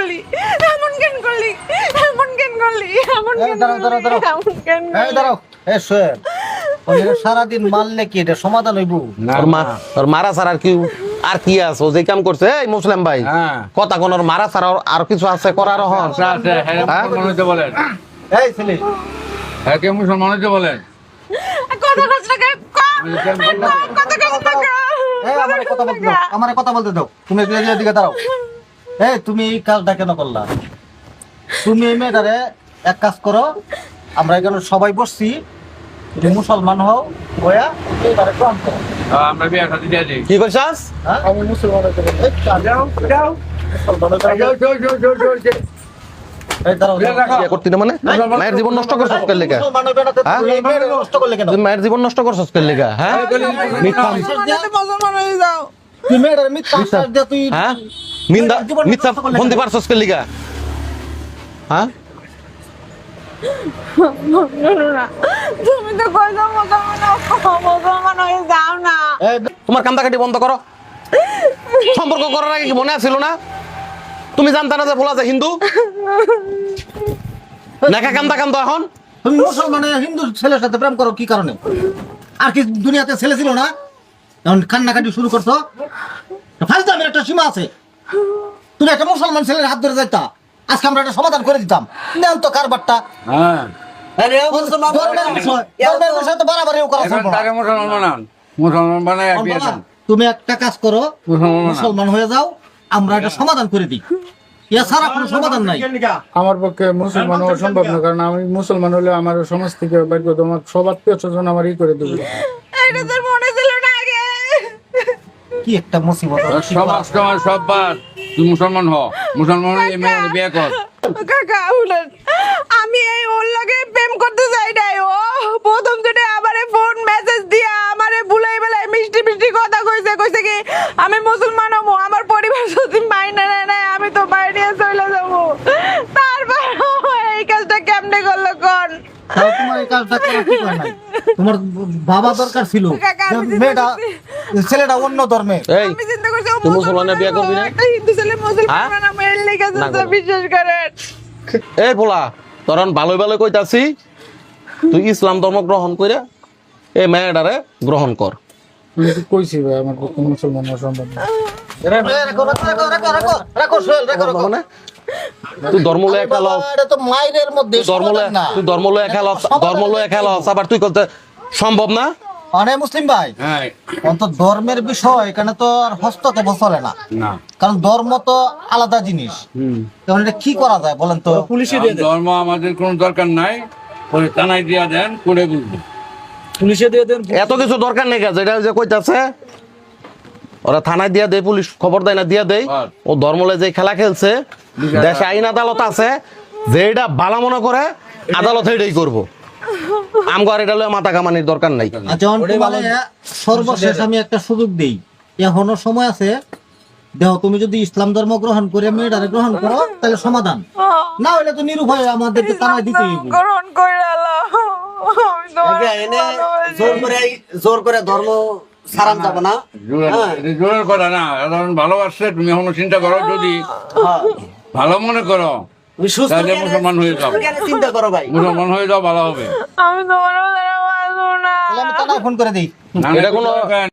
করলি এমন কেন করলি এমন কেন করলি এমন কেন দাঁড়াও এমন কেন এই দাঁড়াও এ সোহেল ওরে সারাদিন মারলে কি এটা সমাধান হইব ওর মারা ছাড়া আর কি আছে ও যে কাম করছে এই মুসলিম ভাই কথা কোন ওর মারা ছাড়া আর কিছু আছে করার হন বলেন এই ছেলে হ্যাঁ কে মুসলমান হইতে বলেন কত কষ্ট লাগে কত কষ্ট লাগে এই আমারে কথা বলতে দাও তুমি একটু এদিকে দাঁড়াও এই তুমি এই কাজটা কেন করলা তুমি এই মেয়েটারে এক কাজ করো আমরা এখানে সবাই বসছি তুমি মুসলমান হও হইয়া এইবারে গ্রহণ করো আমরা বিয়ে শাদী দিয়ে দিই কি করছাস হ্যাঁ আমি মুসলমান হইতে বলি এই যাও এই দাঁড়াও বিয়ে করতি না মানে মায়ের জীবন নষ্ট করছস কেন লেগা মুসলমান হইবে না তো হ্যাঁ? তুমি এই মেয়েটারে নষ্ট করলে কেন তুই মায়ের জীবন নষ্ট করছস কেন লেগা হ্যাঁ মিথ্যা মুসলমান হয়ে যাও তুই মেয়েটারে মিথ্যা আশ্বাস দিয়ে তুই হ্যাঁ মিথ্যা বন্দি পারছস কেন লেগা হ্যাঁ না তুমি তো কইছো মুসলমান হয়ে যাও না এই তোমার কান্দাকাটি বন্ধ করো সম্পর্ক করার আগে কি মনে আছিল না তুমি জানতা না যে বলা যায় হিন্দু নাকা কান্দা কান্দা এখন তুমি মুসলমান হিন্দু ছেলের সাথে প্রেম করো কি কারণে আর কি দুনিয়াতে ছেলে ছিল না এখন কান্নাকাটি শুরু করছো ফালতামের একটা সীমা আছে তুমি একটা মুসলমান ছেলের হাত ধরে যাইতা আজকে আমরা একটা সমাধান করে দিতাম নেন তো কারবারটা হ্যাঁ ধর্মের বিষয় তো বাড়াবাড়িও করা এখন সম্ভব না। তাকে মুসলমান বানান মুসলমান বানায় বিয়ে দেন তুমি একটা কাজ করো মুসলমান বানান। মুসলমান হয়ে যাও আমরা একটা সমাধান করে দিই ইয়া ছাড়া কোনো সমাধান নাই আমার পক্ষে মুসলমান হওয়া সম্ভব না, কারণ আমি মুসলমান হলে আমার সমাজ থেকে বাইর করে দেবো, আমার সব আত্মীয় স্বজন আমার ই করে দেবে। এটা তোর মনে ছিল না আগে কি একটা মুসিবত সমাজ সমাজ সব বাদ তুই মুসলমান হ মুসলমান হয়ে মেয়ে বিয়ে কর কাকা উলেন আমি এই ওর লগে প্রেম করতে চাই নাই ও প্রথম দিনে আমারে ফোন মেসেজ দিয়া আমারে বুলাই বেলায় মিষ্টি মিষ্টি কথা কইছে কি আমি মুসলমান হবো আমার পরিবার যদি মাইনা নেয় না আমি তো বাইরে নিয়ে চলে যাবো তারপর ও এই কাজটা কেমনে করলো কোন তাও তোমার এই কাজটা করা ঠিক হয় নাই তোমার বাবা দরকার ছিল কাকা, আমি চিন্তা মেয়েটা ছেলেটা অন্য ধর্মে এই আমি চিন্তা করছি ও তুই মুসলমানের বিয়ে করবি না? একটা হিন্দু ছেলে হ্যাঁ? মুসলমান আমি এর লেগে না করবো। বিশ্বাস করেন এই পোলা তোরন ভালোই ভালো কইতাছি তুই ইসলাম ধর্ম গ্রহণ কইরা এই মেয়েটারে গ্রহণ কর আমি তো কইছি ভাই আমার পক্ষে মুসলমান হওয়া সম্ভব না। মানে তুই ধর্মলয়ে খেলো এটা তো মায়ের মধ্যে ধর্মলয়ে না তুই ধর্মলয়ে খেলো আবার তুই করতে সম্ভব না মানে মুসলিম ভাই হ্যাঁ অন্তত ধর্মের বিষয় এখানে তো আর হস্তক্ষেপ চলে না না কারণ ধর্ম তো আলাদা জিনিস তখন এটা কি করা যায় বলেন তো পুলিশে ধর্ম আমাদের কোনো দরকার নাই ওই থানায় দিয়া দেন করে বুঝবো এত কিছু দরকার নেই কাজ এটা যে কইতাছে ওরা থানায় দিয়া দেয় পুলিশ খবর দেয় না দিয়া দেয় ও ধর্মলে যে খেলা খেলছে দেশে আইন আদালত আছে যেটা ভালো মনে করে আদালত এটাই করবো আমগার এটা লয়ে মাথা কামানির দরকার নাই আচ্ছা মানে সর্বশেষ আমি একটা সুযোগ দেই এখনো সময় আছে দেখো তুমি যদি ইসলাম ধর্ম গ্রহণ করে মেয়েটারে গ্রহণ করো তাহলে সমাধান না হলে তো নিরুপায় আমাদেরকে তারাই দিতে হইব গ্রহণ করে আলো জোর করে ধর্ম সারান যাব না। জোরের কথা না এখন ভালোবাসছে তুমি এখনো চিন্তা করো যদি ভালো মনে করো তুমি সুস্থ তাহলে জ্ঞানে- মুসলমান হয়ে যাও সুস্থ জ্ঞানে চিন্তা করো ভাই। মুসলমান হয়ে যাও ভালো হবে আমি তোমার বাঁচবো না তাহলে আমি তারা ফোন করে দিই না এটা কোনো- দরকার